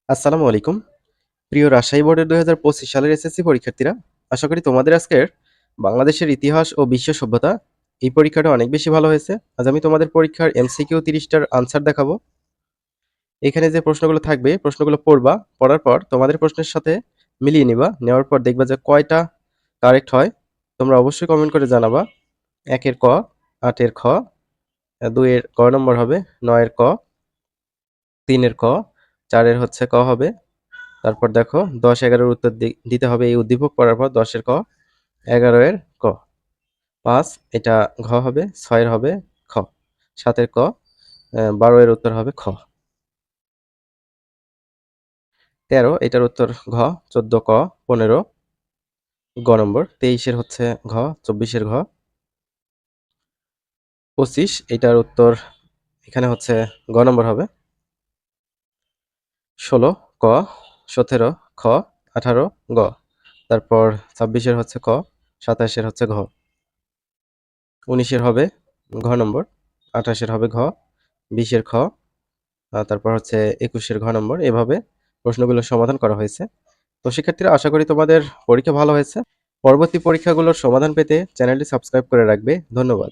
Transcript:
আসসালামু আলাইকুম। প্রিয় রাজশাহী বোর্ডের ২০২৫ সালের এসএসসি পরীক্ষার্থীরা, আশা করি তোমাদের আজকের বাংলাদেশের ইতিহাস ও বিশ্ব সভ্যতা এই পরীক্ষাটা অনেক বেশি ভালো হয়েছে। আজ আমি তোমাদের পরীক্ষার এমসিকিউ ৩০ টার আনসার দেখাবো। এখানে যে প্রশ্নগুলো থাকবে, প্রশ্নগুলো পড়বা, পড়ার পর তোমাদের প্রশ্নের সাথে মিলিয়ে নিবা। নেওয়ার পর দেখবা যে কয়টা কারেক্ট হয়। তোমরা অবশ্যই কমেন্ট করে জানাবা। ১ এর ক, ৮ এর খ, ২ এর ক নম্বর হবে, ৯ এর ক, ৩ এর ক, ৪ এর হচ্ছে ক হবে। তারপর দেখো ১০, ১১ এর উত্তর দিতে হবে এই উদ্দীপক পড়ার পর ১০ এর ক, ১১ এর ক, ৫ এটা ঘ হবে, ৬ এর হবে খ, ৭ এর ক, ১২ এর উত্তর হবে খ, ১৩ এটার উত্তর ঘ, ১৪ ক, ১৫ গ নম্বর, ২৩ এর হচ্ছে ঘ, ২৪ এর ঘ, ২৫ এটার উত্তর এখানে হচ্ছে গ নম্বর হবে, ১৬ ক, ১৭ খ, ১৮ গ, তারপর ২৬ এর হচ্ছে ক, ২৭ এর হচ্ছে ঘ, ১৯ এর হবে ঘ নম্বর, ২৮ এর হবে ঘ, ২০ এর খ, তারপর হচ্ছে ২১ এর ঘ নম্বর। এভাবে প্রশ্নগুলোর সমাধান করা হয়েছে। তো শিক্ষার্থীরা, আশা করি তোমাদের পরীক্ষা ভালো হয়েছে। পরবর্তী পরীক্ষাগুলোর সমাধান পেতে চ্যানেলটি সাবস্ক্রাইব করে রাখবে। ধন্যবাদ।